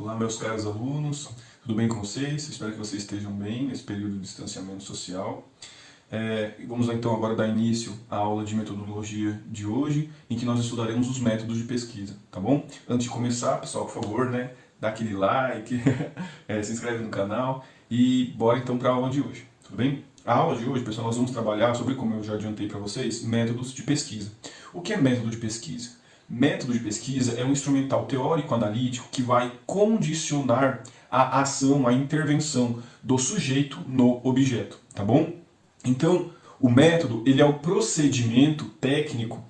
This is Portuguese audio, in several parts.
Olá, meus caros alunos, tudo bem com vocês? Espero que vocês estejam bem nesse período de distanciamento social. Vamos então agora dar início à aula de metodologia de hoje, em que nós estudaremos os métodos de pesquisa, tá bom? Antes de começar, pessoal, por favor, dá aquele like, se inscreve no canal e bora então para a aula de hoje, tudo bem? A aula de hoje, pessoal, nós vamos trabalhar sobre, como eu já adiantei para vocês, métodos de pesquisa. O que é método de pesquisa? Método de pesquisa é um instrumental teórico-analítico que vai condicionar a ação, a intervenção do sujeito no objeto, tá bom? Então, o método ele é o procedimento técnico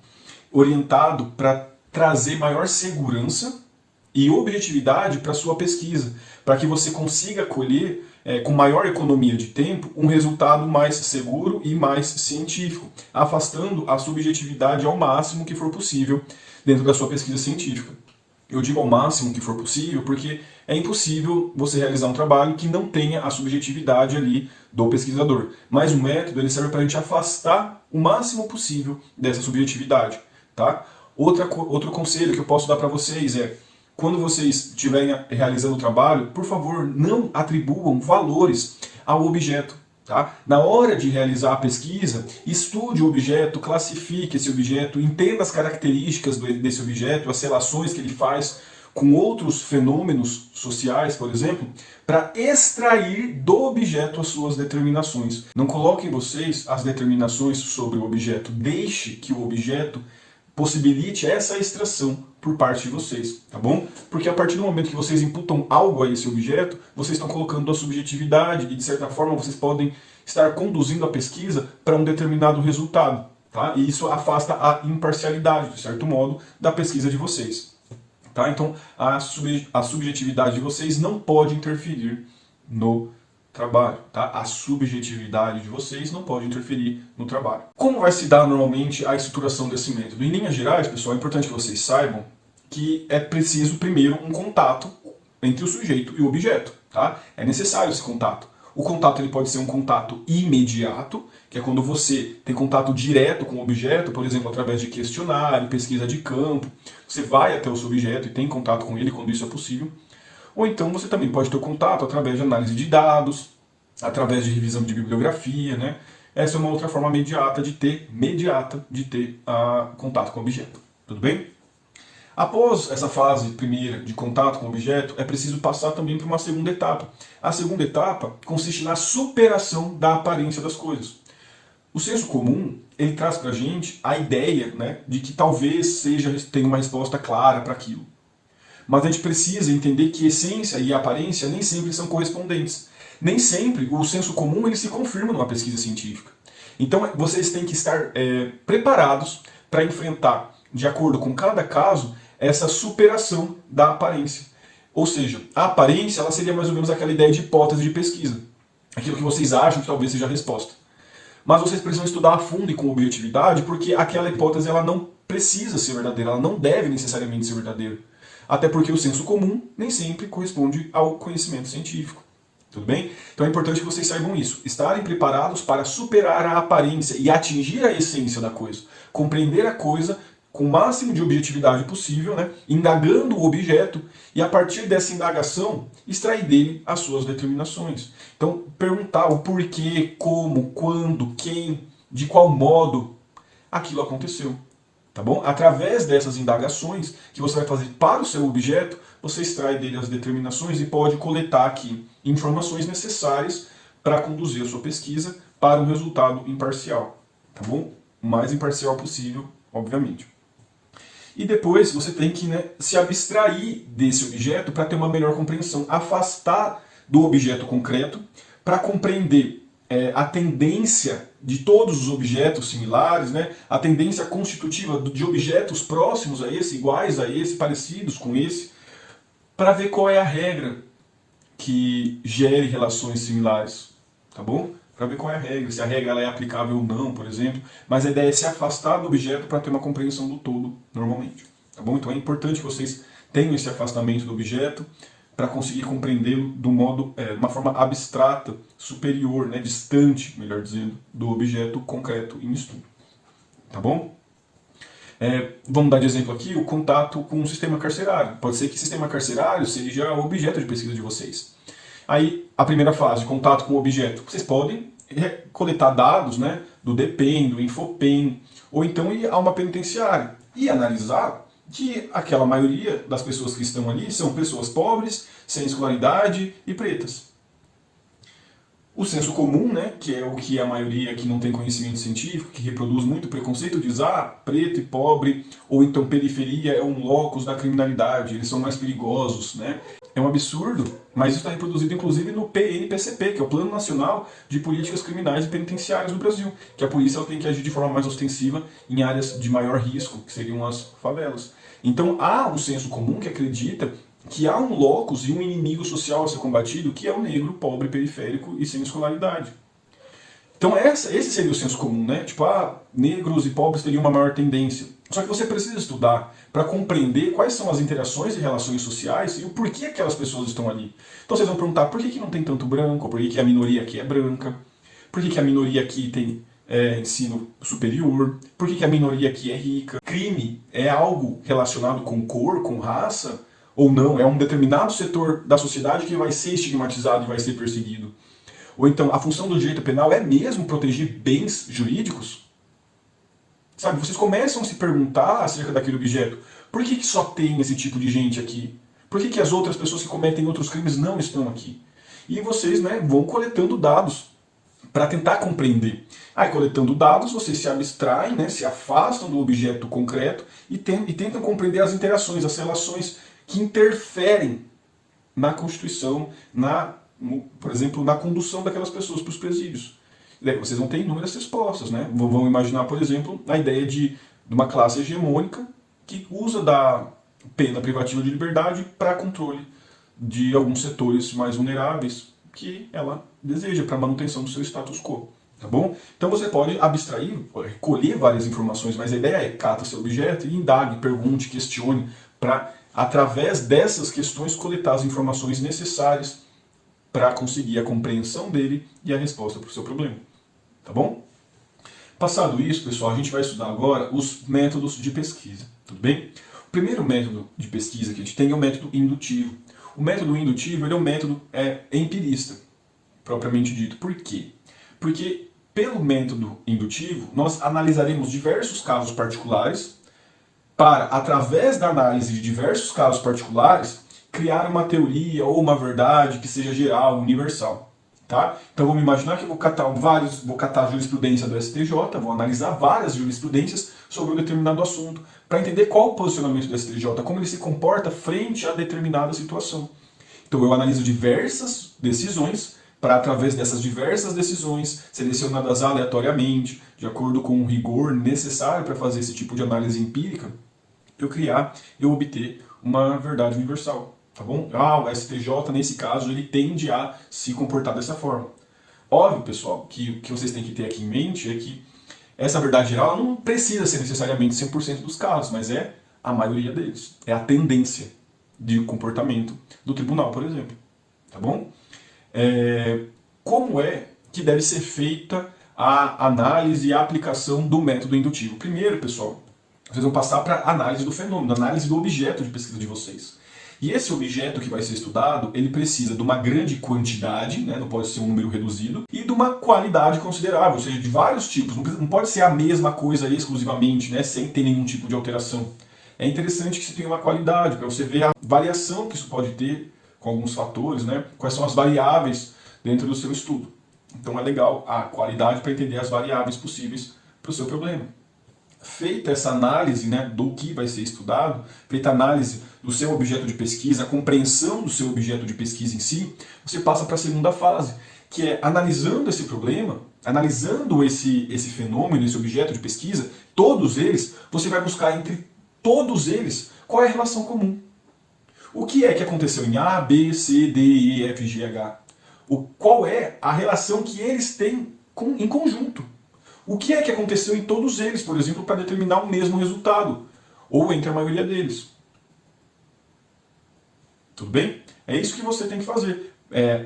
orientado para trazer maior segurança e objetividade para a sua pesquisa, para que você consiga colher com maior economia de tempo um resultado mais seguro e mais científico, afastando a subjetividade ao máximo que for possível dentro da sua pesquisa científica. Eu digo ao máximo que for possível porque é impossível você realizar um trabalho que não tenha a subjetividade ali do pesquisador. Mas o método ele serve para a gente afastar o máximo possível dessa subjetividade. Tá? Outro conselho que eu posso dar para vocês é, quando vocês estiverem realizando o trabalho, por favor, não atribuam valores ao objeto. Tá? Na hora de realizar a pesquisa, estude o objeto, classifique esse objeto, entenda as características desse objeto, as relações que ele faz com outros fenômenos sociais, por exemplo, para extrair do objeto as suas determinações. Não coloquem vocês as determinações sobre o objeto, deixe que o objeto possibilite essa extração por parte de vocês, tá bom? Porque a partir do momento que vocês imputam algo a esse objeto, vocês estão colocando a subjetividade e, de certa forma, vocês podem estar conduzindo a pesquisa para um determinado resultado, tá? E isso afasta a imparcialidade, de certo modo, da pesquisa de vocês, tá? Então, a subjetividade de vocês não pode interferir no trabalho, tá? A subjetividade de vocês não pode interferir no trabalho. Como vai se dar normalmente a estruturação desse método? Em linhas gerais, pessoal, é importante que vocês saibam que é preciso primeiro um contato entre o sujeito e o objeto, tá? É necessário esse contato. O contato ele pode ser um contato imediato, que é quando você tem contato direto com o objeto, por exemplo, através de questionário, pesquisa de campo. Você vai até o seu objeto e tem contato com ele quando isso é possível. Ou então você também pode ter contato através de análise de dados, através de revisão de bibliografia, né? Essa é uma outra forma imediata de ter contato com o objeto. Tudo bem? Após essa fase primeira de contato com o objeto, é preciso passar também para uma segunda etapa. A segunda etapa consiste na superação da aparência das coisas. O senso comum, ele traz para a gente a ideia, né, de que talvez tenha uma resposta clara para aquilo. Mas a gente precisa entender que essência e aparência nem sempre são correspondentes. Nem sempre o senso comum ele se confirma numa pesquisa científica. Então vocês têm que estar preparados para enfrentar, de acordo com cada caso, essa superação da aparência. Ou seja, a aparência ela seria mais ou menos aquela ideia de hipótese de pesquisa. Aquilo que vocês acham que talvez seja a resposta. Mas vocês precisam estudar a fundo e com objetividade, porque aquela hipótese ela não precisa ser verdadeira, ela não deve necessariamente ser verdadeira. Até porque o senso comum nem sempre corresponde ao conhecimento científico. Tudo bem? Então é importante que vocês saibam isso. Estarem preparados para superar a aparência e atingir a essência da coisa. Compreender a coisa com o máximo de objetividade possível, né? Indagando o objeto e a partir dessa indagação extrair dele as suas determinações. Então perguntar o porquê, como, quando, quem, de qual modo aquilo aconteceu. Tá bom? Através dessas indagações que você vai fazer para o seu objeto, você extrai dele as determinações e pode coletar aqui informações necessárias para conduzir a sua pesquisa para um resultado imparcial. Tá bom? O mais imparcial possível, obviamente. E depois você tem que se abstrair desse objeto para ter uma melhor compreensão, afastar do objeto concreto para compreender a tendência de todos os objetos similares, né? A tendência constitutiva de objetos próximos a esse, iguais a esse, parecidos com esse, para ver qual é a regra que gere relações similares, tá bom? Para ver qual é a regra, se a regra ela é aplicável ou não, por exemplo. Mas a ideia é se afastar do objeto para ter uma compreensão do todo, normalmente, tá bom? Então é importante que vocês tenham esse afastamento do objeto, para conseguir compreendê-lo de uma forma abstrata, superior, distante, melhor dizendo, do objeto concreto em estudo. Tá bom? Vamos dar de exemplo aqui o contato com o sistema carcerário. Pode ser que o sistema carcerário seja o objeto de pesquisa de vocês. Aí, a primeira fase, contato com o objeto. Vocês podem coletar dados, né, do DEPEN, do Infopem, ou então ir a uma penitenciária e analisar que aquela maioria das pessoas que estão ali são pessoas pobres, sem escolaridade e pretas. O senso comum, né, que é o que a maioria que não tem conhecimento científico, que reproduz muito preconceito, diz, preto e pobre, ou então periferia é um locus da criminalidade, eles são mais perigosos, né? É um absurdo, mas isso está reproduzido inclusive no PNPCP, que é o Plano Nacional de Políticas Criminais e Penitenciárias no Brasil, que a polícia ela tem que agir de forma mais ostensiva em áreas de maior risco, que seriam as favelas. Então há um senso comum que acredita que há um locus e um inimigo social a ser combatido, que é o negro, pobre, periférico e sem escolaridade. Então esse seria o senso comum, né? Tipo, negros e pobres teriam uma maior tendência. Só que você precisa estudar para compreender quais são as interações e relações sociais e o porquê aquelas pessoas estão ali. Então vocês vão perguntar por que não tem tanto branco, por que a minoria aqui é branca, por que a minoria aqui tem ensino superior, por que a minoria aqui é rica. Crime é algo relacionado com cor, com raça, ou não? É um determinado setor da sociedade que vai ser estigmatizado e vai ser perseguido. Ou então, a função do direito penal é mesmo proteger bens jurídicos? Sabe, vocês começam a se perguntar acerca daquele objeto. Por que só tem esse tipo de gente aqui? Por que as outras pessoas que cometem outros crimes não estão aqui? E vocês, né, vão coletando dados para tentar compreender. Aí, coletando dados, vocês se abstraem, né, se afastam do objeto concreto e tentam compreender as interações, as relações que interferem na constituição, por exemplo, na condução daquelas pessoas para os presídios. Vocês vão ter inúmeras respostas, né? Vão imaginar, por exemplo, a ideia de uma classe hegemônica que usa da pena privativa de liberdade para controle de alguns setores mais vulneráveis que ela deseja para a manutenção do seu status quo. Tá bom? Então você pode abstrair, colher várias informações, mas a ideia é cata seu objeto e indague, pergunte, questione, para, através dessas questões, coletar as informações necessárias para conseguir a compreensão dele e a resposta para o seu problema. Tá bom? Passado isso, pessoal, a gente vai estudar agora os métodos de pesquisa. Tudo bem? O primeiro método de pesquisa que a gente tem é o método indutivo. O método indutivo ele é um método empirista, propriamente dito. Por quê? Porque pelo método indutivo, nós analisaremos diversos casos particulares para, através da análise de diversos casos particulares, criar uma teoria ou uma verdade que seja geral, universal. Tá? Então vamos imaginar que eu vou catar a jurisprudência do STJ, vou analisar várias jurisprudências sobre um determinado assunto, para entender qual o posicionamento do STJ, como ele se comporta frente a determinada situação. Então eu analiso diversas decisões, para através dessas diversas decisões, selecionadas aleatoriamente, de acordo com o rigor necessário para fazer esse tipo de análise empírica, eu obter uma verdade universal. Tá bom? O STJ, nesse caso, ele tende a se comportar dessa forma. Óbvio, pessoal, que o que vocês têm que ter aqui em mente é que essa verdade geral não precisa ser necessariamente 100% dos casos, mas é a maioria deles. É a tendência de comportamento do tribunal, por exemplo. Tá bom? Como é que deve ser feita a análise e a aplicação do método indutivo? Primeiro, pessoal, vocês vão passar para a análise do fenômeno, análise do objeto de pesquisa de vocês. E esse objeto que vai ser estudado, ele precisa de uma grande quantidade, né, não pode ser um número reduzido, e de uma qualidade considerável, ou seja, de vários tipos. Não pode ser a mesma coisa exclusivamente, né, sem ter nenhum tipo de alteração. É interessante que você tenha uma qualidade, para você ver a variação que isso pode ter com alguns fatores, né, quais são as variáveis dentro do seu estudo. Então é legal a qualidade para entender as variáveis possíveis para o seu problema. Feita essa análise, né, do que vai ser estudado, feita a análise do seu objeto de pesquisa, a compreensão do seu objeto de pesquisa em si, você passa para a segunda fase, que é analisando esse problema, analisando esse fenômeno, esse objeto de pesquisa, todos eles, você vai buscar entre todos eles qual é a relação comum. O que é que aconteceu em A, B, C, D, E, F, G, H? Qual é a relação que eles têm em conjunto? O que é que aconteceu em todos eles, por exemplo, para determinar o mesmo resultado? Ou entre a maioria deles? Tudo bem? É isso que você tem que fazer.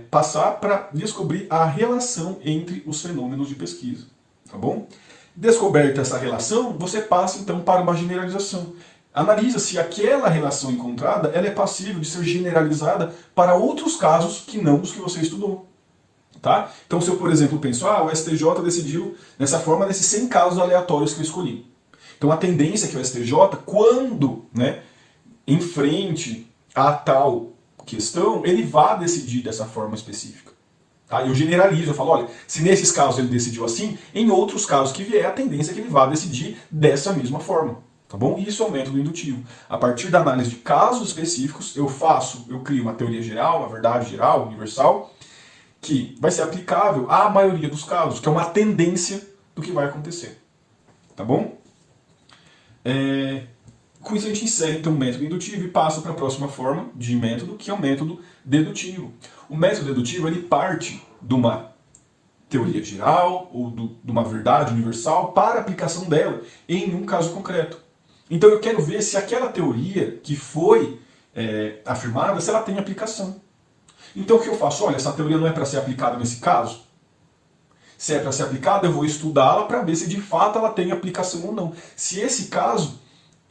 Passar para descobrir a relação entre os fenômenos de pesquisa. Tá bom? Descoberta essa relação, você passa então para uma generalização. Analisa se aquela relação encontrada ela é passível de ser generalizada para outros casos que não os que você estudou. Tá? Então, se eu, por exemplo, penso, o STJ decidiu dessa forma nesses 100 casos aleatórios que eu escolhi. Então, a tendência é que o STJ, quando enfrente a tal questão, ele vá decidir dessa forma específica. Tá? Eu generalizo, eu falo, olha, se nesses casos ele decidiu assim, em outros casos que vier, a tendência é que ele vá decidir dessa mesma forma. Tá bom? Isso é o método indutivo. A partir da análise de casos específicos, eu crio uma teoria geral, uma verdade geral, universal, que vai ser aplicável à maioria dos casos, que é uma tendência do que vai acontecer. Tá bom? Com isso a gente encerra então o método indutivo e passa para a próxima forma de método, que é o método dedutivo. O método dedutivo ele parte de uma teoria geral ou de uma verdade universal para a aplicação dela em um caso concreto. Então eu quero ver se aquela teoria que foi afirmada, se ela tem aplicação. Então o que eu faço? Olha, essa teoria não é para ser aplicada nesse caso? Se é para ser aplicada, eu vou estudá-la para ver se de fato ela tem aplicação ou não. Se esse caso,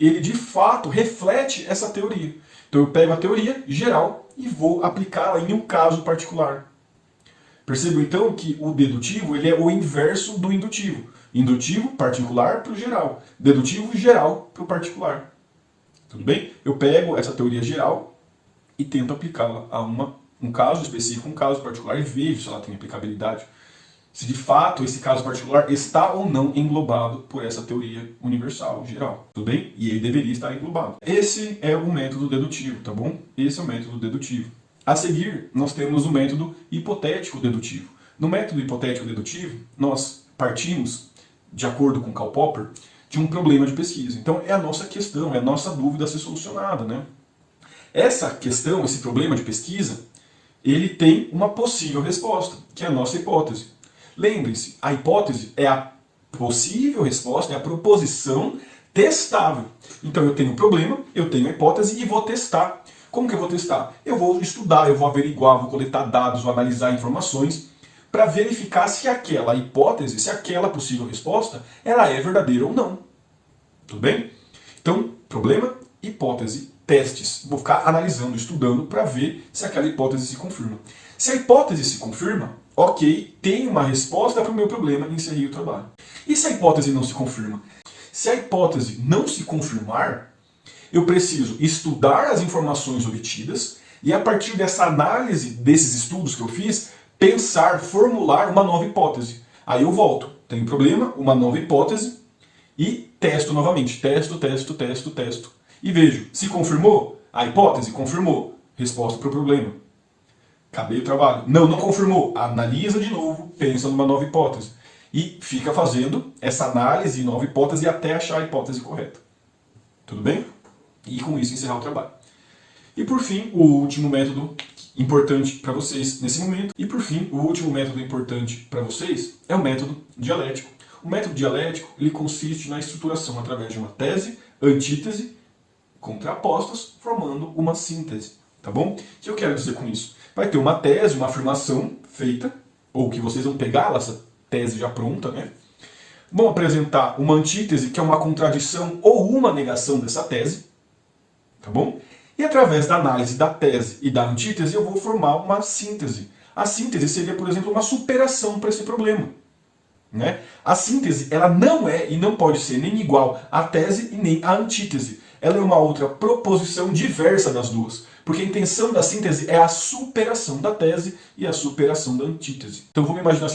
ele de fato reflete essa teoria. Então eu pego a teoria geral e vou aplicá-la em um caso particular. Percebo então que o dedutivo ele é o inverso do indutivo. Indutivo, particular para o geral. Dedutivo, geral para o particular. Tudo bem? Eu pego essa teoria geral e tento aplicá-la a um caso específico, um caso particular, e vejo se ela tem aplicabilidade. Se de fato esse caso particular está ou não englobado por essa teoria universal, geral. Tudo bem? E ele deveria estar englobado. Esse é o método dedutivo, tá bom? Esse é o método dedutivo. A seguir, nós temos o método hipotético dedutivo. No método hipotético dedutivo, nós partimos, de acordo com Karl Popper, de um problema de pesquisa. Então é a nossa questão, é a nossa dúvida a ser solucionada, né? Essa questão, esse problema de pesquisa, ele tem uma possível resposta, que é a nossa hipótese. Lembre-se, a hipótese é a possível resposta, é a proposição testável. Então eu tenho um problema, eu tenho a hipótese e vou testar. Como que eu vou testar? Eu vou estudar, eu vou averiguar, vou coletar dados, vou analisar informações para verificar se aquela hipótese, se aquela possível resposta, ela é verdadeira ou não. Tudo bem? Então, problema, hipótese, testes. Vou ficar analisando, estudando para ver se aquela hipótese se confirma. Se a hipótese se confirma, ok, tem uma resposta para o meu problema, encerrei o trabalho. E se a hipótese não se confirma? Se a hipótese não se confirmar, eu preciso estudar as informações obtidas e a partir dessa análise desses estudos que eu fiz, pensar, formular uma nova hipótese. Aí eu volto, tenho problema, uma nova hipótese e testo novamente. Testo. E vejo, se confirmou, a hipótese confirmou, resposta para o problema. Acabei o trabalho. Não confirmou. Analisa de novo, pensa numa nova hipótese. E fica fazendo essa análise de nova hipótese até achar a hipótese correta. Tudo bem? E com isso encerrar o trabalho. E por fim, o último método importante para vocês nesse momento. E por fim, o último método importante para vocês é o método dialético. O método dialético ele consiste na estruturação através de uma tese, antítese, contrapostas, formando uma síntese. Tá bom? O que eu quero dizer com isso? Vai ter uma tese, uma afirmação feita, ou que vocês vão pegar essa tese já pronta, né? Vão apresentar uma antítese, que é uma contradição ou uma negação dessa tese. Tá bom? E através da análise da tese e da antítese, eu vou formar uma síntese. A síntese seria, por exemplo, uma superação para esse problema. Né? A síntese ela não é e não pode ser nem igual à tese e nem à antítese. Ela é uma outra proposição diversa das duas. Porque a intenção da síntese é a superação da tese e a superação da antítese. Então vamos imaginar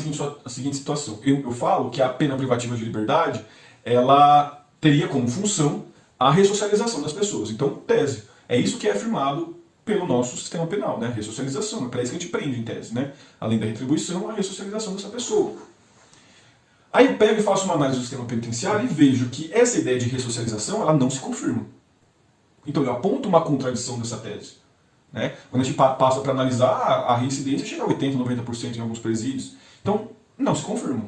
a seguinte situação. Eu falo que a pena privativa de liberdade ela teria como função a ressocialização das pessoas. Então, tese. É isso que é afirmado pelo nosso sistema penal, né? Ressocialização. É para isso que a gente prende em tese, né? Além da retribuição, a ressocialização dessa pessoa. Aí eu pego e faço uma análise do sistema penitenciário e vejo que essa ideia de ressocialização ela não se confirma. Então eu aponto uma contradição dessa tese. Né? Quando a gente passa para analisar, a reincidência chega a 80%, 90% em alguns presídios. Então, não se confirma.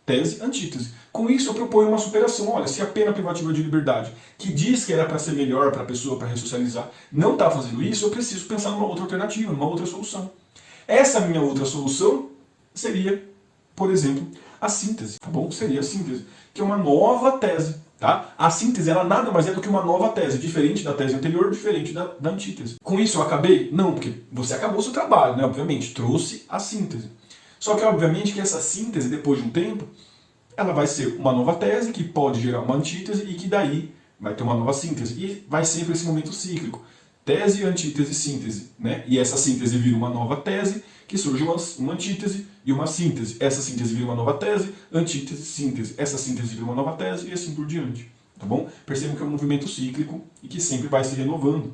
Tese, antítese. Com isso eu proponho uma superação. Olha, se a pena privativa de liberdade, que diz que era para ser melhor para a pessoa, para ressocializar, não está fazendo isso, eu preciso pensar numa outra alternativa, numa outra solução. Essa minha outra solução seria por exemplo, a síntese, tá bom? Seria a síntese, que é uma nova tese, tá? A síntese, ela nada mais é do que uma nova tese, diferente da tese anterior, diferente da antítese. Com isso eu acabei? Não, porque você acabou o seu trabalho, né? Obviamente, trouxe a síntese. Só que, obviamente, que essa síntese, depois de um tempo, ela vai ser uma nova tese, que pode gerar uma antítese, e que daí vai ter uma nova síntese. E vai sempre esse momento cíclico. Tese, antítese, síntese, né? E essa síntese vira uma nova tese, que surge uma antítese e uma síntese. Essa síntese vira uma nova tese, antítese, síntese. Essa síntese vira uma nova tese e assim por diante. Tá bom? Percebam que é um movimento cíclico e que sempre vai se renovando.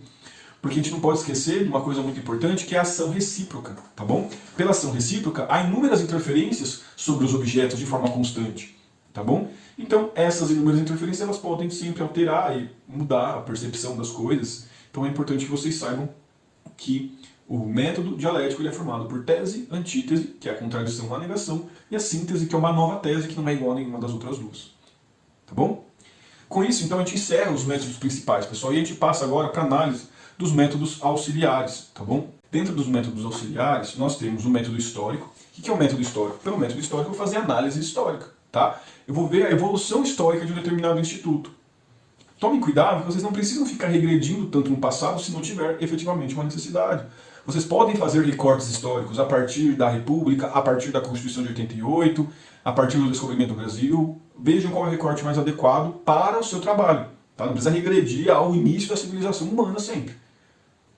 Porque a gente não pode esquecer de uma coisa muito importante, que é a ação recíproca, tá bom? Pela ação recíproca, há inúmeras interferências sobre os objetos de forma constante, tá bom? Então, essas inúmeras interferências, elas podem sempre alterar e mudar a percepção das coisas. Então é importante que vocês saibam que o método dialético ele é formado por tese, antítese, que é a contradição, a negação, e a síntese, que é uma nova tese que não é igual a nenhuma das outras duas. Tá bom? Com isso, então, a gente encerra os métodos principais, pessoal, e a gente passa agora para a análise dos métodos auxiliares, tá bom? Dentro dos métodos auxiliares, nós temos o método histórico. O que é o método histórico? Pelo método histórico, eu vou fazer análise histórica, tá? Eu vou ver a evolução histórica de um determinado instituto. Tomem cuidado, que vocês não precisam ficar regredindo tanto no passado se não tiver efetivamente uma necessidade. Vocês podem fazer recortes históricos a partir da República, a partir da Constituição de 88, a partir do descobrimento do Brasil. Vejam qual é o recorte mais adequado para o seu trabalho. Tá? Não precisa regredir ao início da civilização humana sempre.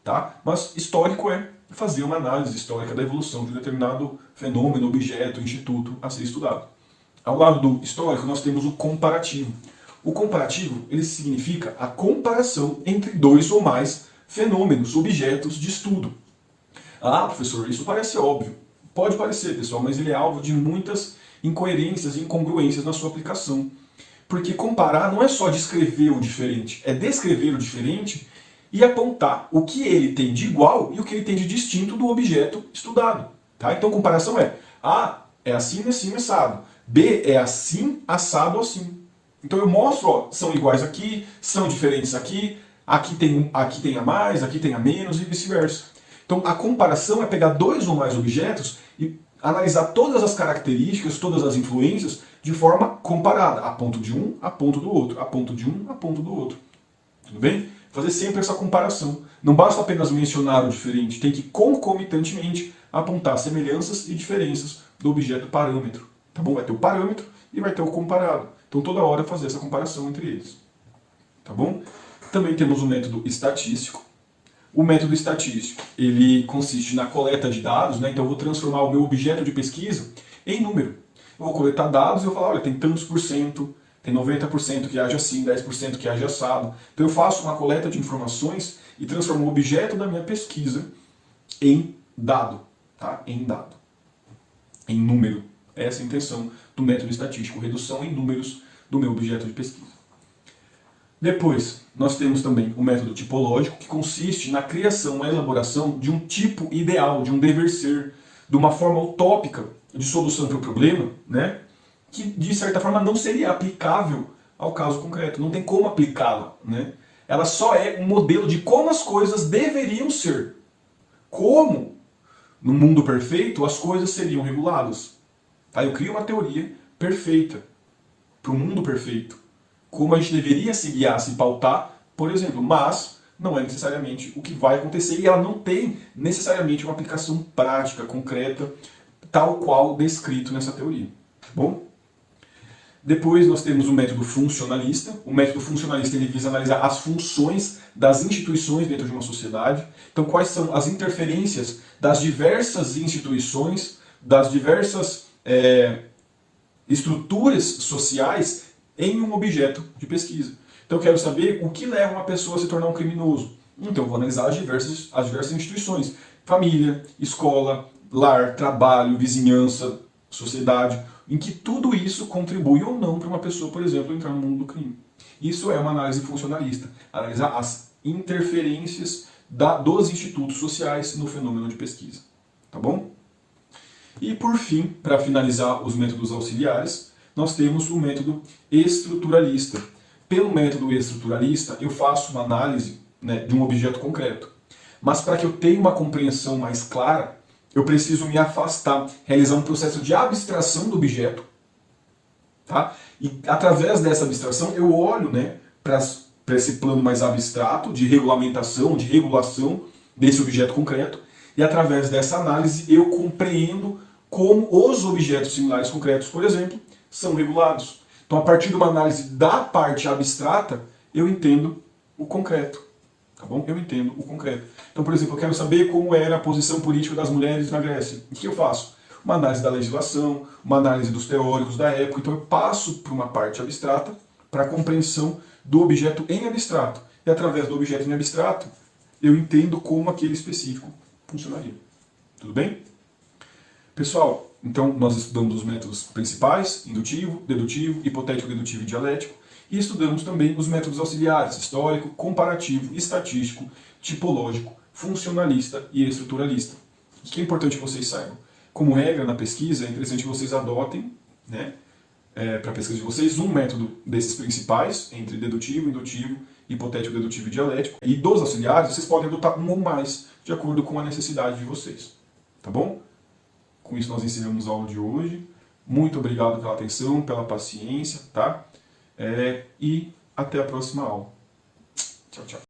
Tá? Mas histórico é fazer uma análise histórica da evolução de um determinado fenômeno, objeto, instituto a ser estudado. Ao lado do histórico, nós temos o comparativo. O comparativo, ele significa a comparação entre dois ou mais fenômenos, objetos de estudo. Ah, professor, isso parece óbvio. Pode parecer, pessoal, mas ele é alvo de muitas incoerências e incongruências na sua aplicação. Porque comparar não é só descrever o diferente, é descrever o diferente e apontar o que ele tem de igual e o que ele tem de distinto do objeto estudado. Tá? Então, comparação é A é assim, assado. B é assim, assado, assim. Então eu mostro, ó, são iguais aqui, são diferentes aqui, aqui tem a mais, aqui tem a menos e vice-versa. Então a comparação é pegar dois ou mais objetos e analisar todas as características, todas as influências de forma comparada, a ponto de um, a ponto do outro, a ponto de um, a ponto do outro. Tudo bem? Fazer sempre essa comparação. Não basta apenas mencionar o diferente, tem que concomitantemente apontar semelhanças e diferenças do objeto parâmetro. Tá bom? Vai ter o parâmetro e vai ter o comparado. Então toda hora fazer essa comparação entre eles. Tá bom? Também temos o método estatístico. O método estatístico, ele consiste na coleta de dados, né? Então eu vou transformar o meu objeto de pesquisa em número. Eu vou coletar dados e eu vou falar, olha, tem tantos por cento, tem 90% que age assim, 10% que age assado. Então eu faço uma coleta de informações e transformo o objeto da minha pesquisa em dado, tá? Em dado, em número. Essa é a intenção do método estatístico, redução em números do meu objeto de pesquisa. Depois, nós temos também o método tipológico, que consiste na criação, na elaboração de um tipo ideal, de um dever ser, de uma forma utópica de solução para o problema, né? Que de certa forma não seria aplicável ao caso concreto, não tem como aplicá-la, né? Ela só é um modelo de como as coisas deveriam ser. Como, no mundo perfeito, as coisas seriam reguladas. Tá? Eu crio uma teoria perfeita para o mundo perfeito. Como a gente deveria se guiar, se pautar, por exemplo, mas não é necessariamente o que vai acontecer e ela não tem necessariamente uma aplicação prática, concreta, tal qual descrito nessa teoria. Bom? Depois nós temos o método funcionalista. O método funcionalista ele visa analisar as funções das instituições dentro de uma sociedade. Então, quais são as interferências das diversas instituições, das diversas estruturas sociais em um objeto de pesquisa. Então eu quero saber o que leva uma pessoa a se tornar um criminoso. Então eu vou analisar as diversas instituições. Família, escola, lar, trabalho, vizinhança, sociedade, em que tudo isso contribui ou não para uma pessoa, por exemplo, entrar no mundo do crime. Isso é uma análise funcionalista. Analisar as interferências dos institutos sociais no fenômeno de pesquisa. Tá bom? E por fim, para finalizar os métodos auxiliares, nós temos o método estruturalista. Pelo método estruturalista, eu faço uma análise, né, de um objeto concreto. Mas para que eu tenha uma compreensão mais clara, eu preciso me afastar, realizar um processo de abstração do objeto, tá? E através dessa abstração eu olho, né, para esse plano mais abstrato de regulamentação, de regulação desse objeto concreto, e através dessa análise eu compreendo como os objetos similares concretos, por exemplo, são regulados. Então, a partir de uma análise da parte abstrata, eu entendo o concreto. Tá bom? Eu entendo o concreto. Então, por exemplo, eu quero saber como era a posição política das mulheres na Grécia. O que eu faço? Uma análise da legislação, uma análise dos teóricos da época. Então, eu passo por uma parte abstrata para a compreensão do objeto em abstrato. E através do objeto em abstrato, eu entendo como aquele específico funcionaria. Tudo bem? Pessoal, então nós estudamos os métodos principais, indutivo, dedutivo, hipotético, dedutivo e dialético, e estudamos também os métodos auxiliares, histórico, comparativo, estatístico, tipológico, funcionalista e estruturalista. O que é importante que vocês saibam? Como regra na pesquisa, é interessante que vocês adotem, né, para a pesquisa de vocês, um método desses principais, entre dedutivo, indutivo, hipotético, dedutivo e dialético, e dos auxiliares vocês podem adotar um ou mais, de acordo com a necessidade de vocês. Tá bom? Com isso nós encerramos a aula de hoje. Muito obrigado pela atenção, pela paciência, tá? E até a próxima aula. Tchau, tchau.